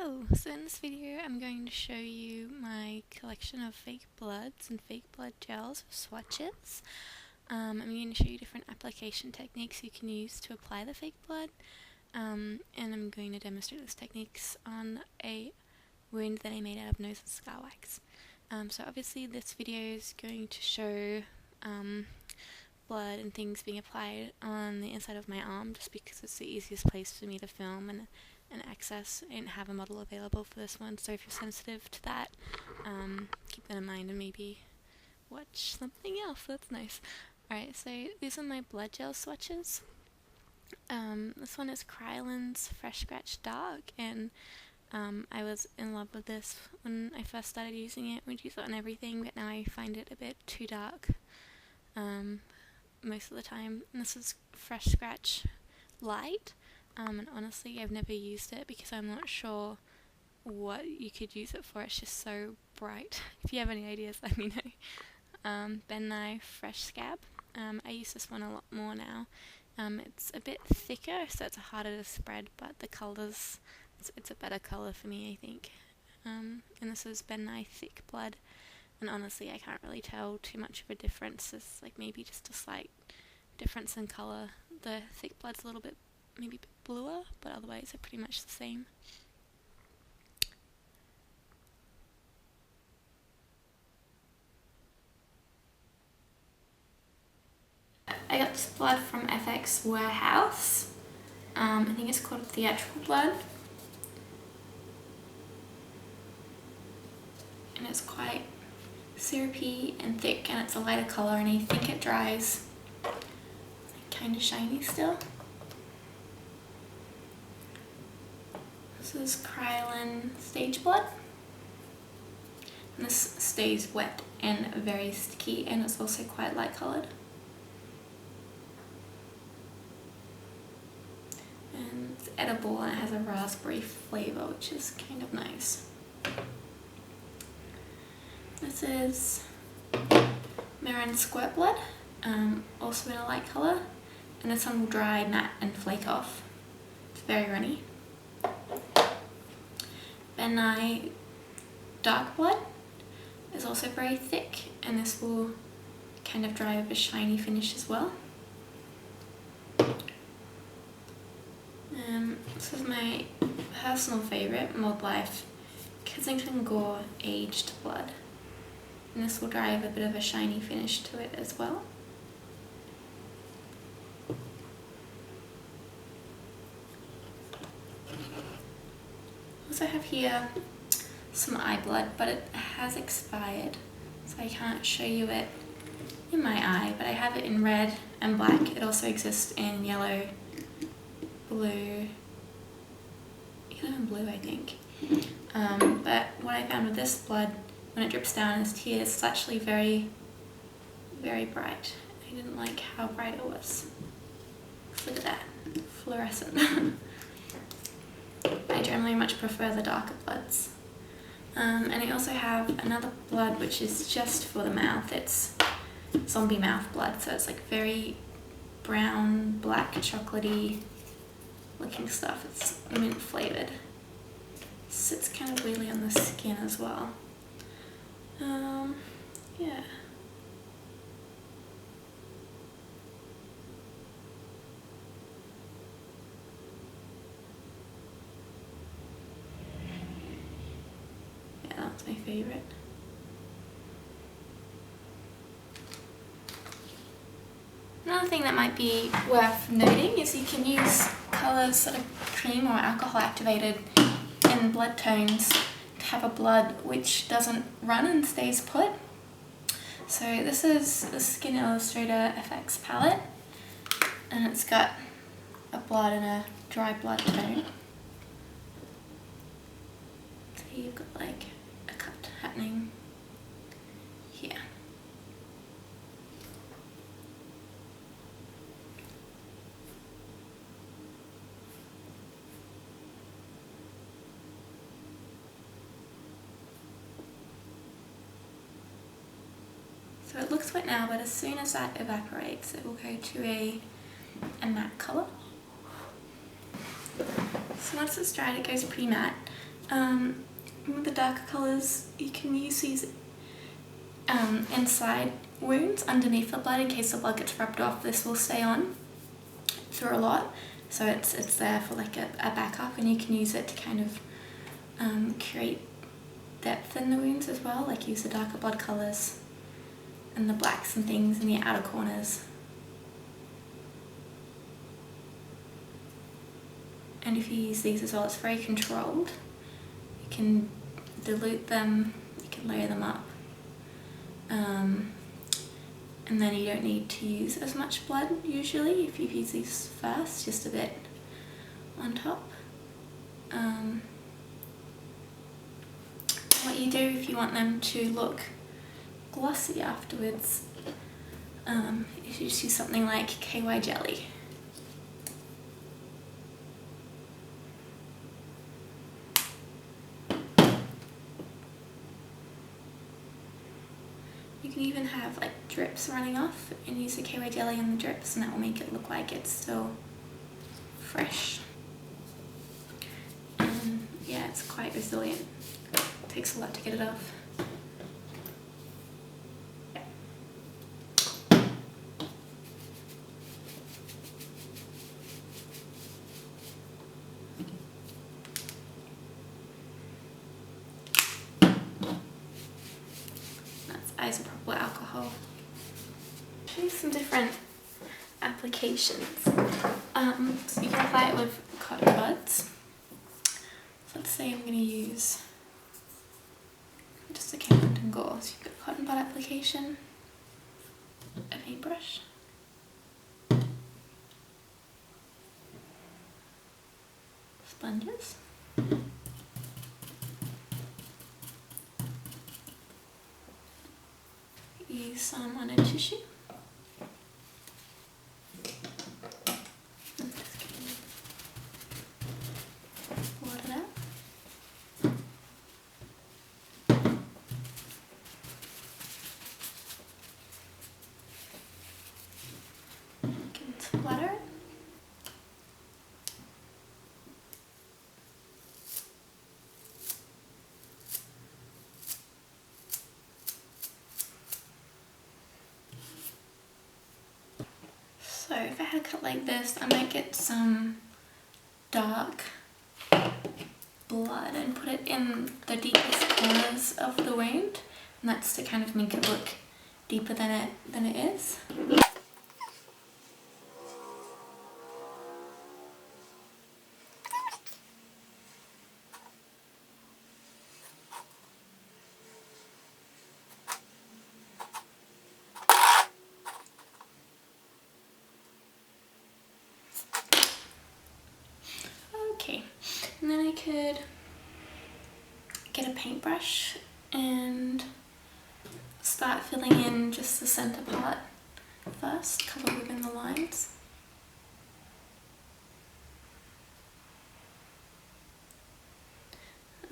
Hello! So in this video I'm going to show you my collection of fake bloods and fake blood gels for swatches. I'm going to show you different application techniques you can use to apply the fake blood, and I'm going to demonstrate those techniques on a wound that I made out of nose and scar wax. So obviously this video is going to show blood and things being applied on the inside of my arm just because it's the easiest place for me to film and access. I didn't have a model available for this one, so if you're sensitive to that, keep that in mind and maybe watch something else. That's nice. Alright, so these are my blood gel swatches. This one is Krylan's Fresh Scratch Dark, and I was in love with this when I first started using it. Would use it on everything, but now I find it a bit too dark most of the time. And this is Fresh Scratch Light. And honestly I've never used it because I'm not sure what you could use it for. It's just so bright. If you have any ideas, let me know. Ben Fresh Scab. I use this one a lot more now. It's a bit thicker, so it's harder to spread, but the colours, it's a better colour for me, I think. And this is Ben Thick Blood, and honestly I can't really tell too much of a difference. There's like maybe just a slight difference in colour. The thick blood's a little bit maybe a bit bluer, but otherwise they're pretty much the same. I got this blood from FX Warehouse. I think it's called Theatrical blood. And it's quite syrupy and thick, and it's a lighter colour, and I think it dries kind of shiny still. This is Krylan Stage Blood. And this stays wet and very sticky, and it's also quite light coloured. And it's edible and it has a raspberry flavour, which is kind of nice. This is Marin Squirt Blood, also in a light colour, and this one will dry, matte and flake off. It's very runny. Ben Dark Blood is also very thick, and this will kind of dry with a shiny finish as well. This is my personal favourite, Mouldlife Kensington Gore Aged Blood, and this will dry with a bit of a shiny finish to it as well. I also have here some eye blood, but it has expired, so I can't show you it in my eye, but I have it in red and black. It also exists in yellow, blue and blue, I think. But what I found with this blood, when it drips down as tears, it's actually very, very bright. I didn't like how bright it was. Look at that, fluorescent. I generally much prefer the darker bloods. And I also have another blood which is just for the mouth. It's zombie mouth blood, so it's like very brown, black, chocolatey looking stuff. It's mint flavoured. Sits kind of weirdly on the skin as well. Yeah. That's my favourite. Another thing that might be worth noting is you can use colours that are cream or alcohol activated in blood tones to have a blood which doesn't run and stays put. So this is the Skin Illustrator FX palette, and it's got a blood and a dry blood tone. So you've got like a cut happening here. So it looks wet now, but as soon as that evaporates, it will go to a matte colour. So once it's dried, it goes pretty matte. With the darker colours, you can use these inside wounds underneath the blood in case the blood gets rubbed off. This will stay on through a lot, so it's there for like a backup, and you can use it to kind of create depth in the wounds as well, like use the darker blood colours and the blacks and things in the outer corners. And if you use these as well, it's very controlled. You can dilute them, you can layer them up, and then you don't need to use as much blood usually if you use these first, just a bit on top. What you do if you want them to look glossy afterwards is you just use something like KY jelly. You can even have like drips running off and use the KY jelly on the drips, and that will make it look like it's still fresh. And yeah, it's quite resilient. It takes a lot to get it off. Isopropyl alcohol. Show you some different applications. So you can apply it with cotton buds. So let's say I'm going to use just a Kensington Gore. So you've got cotton bud application, a paintbrush, sponges, use some on a tissue. I'm just going to blot it out. Give it some splatter. So if I had a cut like this, I might get some dark blood and put it in the deepest corners of the wound, and that's to kind of make it look deeper than it is. Okay, and then I could get a paintbrush and start filling in just the center part first, cover within the lines.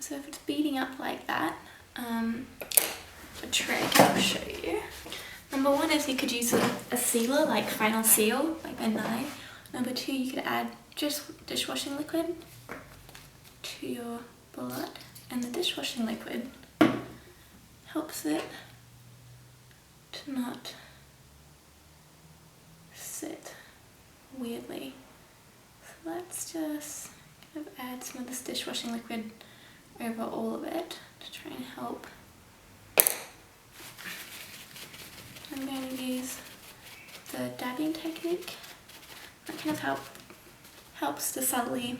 So if it's beading up like that, a trick I'll show you. Number one is you could use a sealer, like Final Seal, like a 9. Number two, you could add just dishwashing liquid to your blood, and the dishwashing liquid helps it to not sit weirdly. So let's just kind of add some of this dishwashing liquid over all of it to try and help. I'm going to use the dabbing technique. That kind of helps to subtly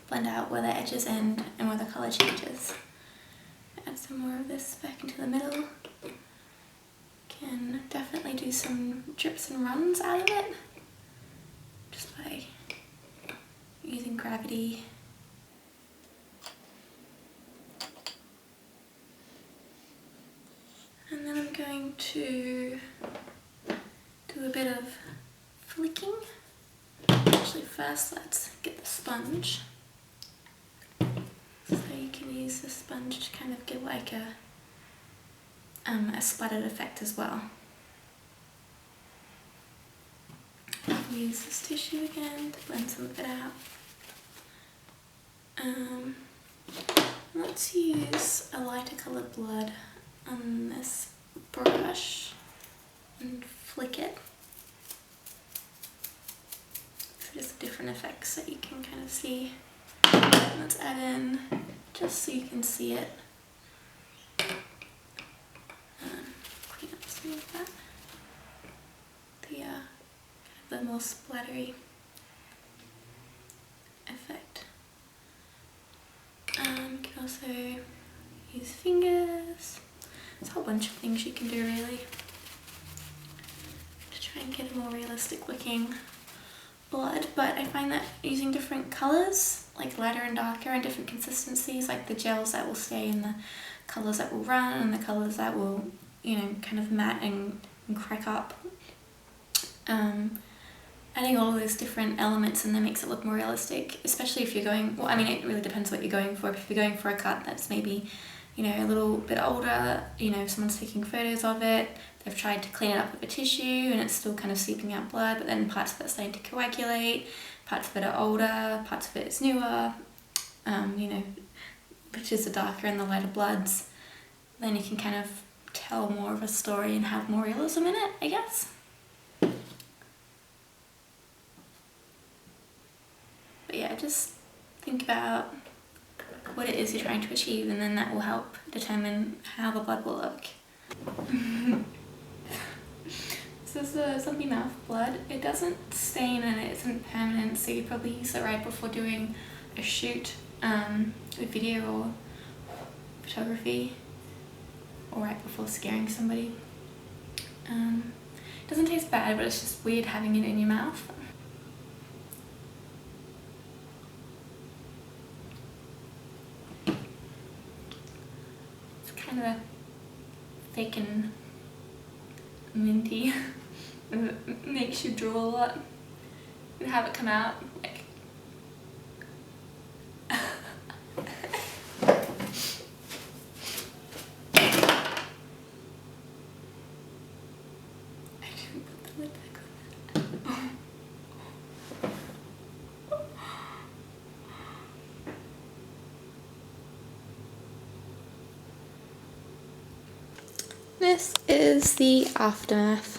blend out where the edges end and where the colour changes. Add some more of this back into the middle. Can definitely do some drips and runs out of it just by using gravity. And then I'm going to do a bit of flicking. Actually, first let's get the sponge. So you can use the sponge to kind of give like a splattered effect as well. Use this tissue again to blend some of it out. let's use a lighter coloured blood on this brush and flick it. So just different effects that you can kind of see. Let's add in, just so you can see it. Clean up some of that. The more splattery effect. You can also use fingers. There's a whole bunch of things you can do really to try and get a more realistic looking blood, but I find that using different colours, like lighter and darker, and different consistencies, like the gels that will stay and the colours that will run and the colours that will, you know, kind of matte and crack up. Adding all of those different elements in there makes it look more realistic, especially if you're going, well, I mean, it really depends what you're going for. If you're going for a cut that's maybe, you know, a little bit older, you know, if someone's taking photos of it, they've tried to clean it up with a tissue and it's still kind of seeping out blood, but then parts of it are starting to coagulate, parts of it are older, parts of it is newer, you know, pictures are darker in the lighter bloods, then you can kind of tell more of a story and have more realism in it, I guess. But yeah, just think about what it is you're trying to achieve, and then that will help determine how the blood will look. So this is a Zombie Mouth blood. It doesn't stain and it isn't permanent, so you probably use it right before doing a shoot with video or photography, or right before scaring somebody. It doesn't taste bad, but it's just weird having it in your mouth. Kind of thick and minty. It makes you drool a lot and have it come out like I didn't put the lid back on. This is the aftermath.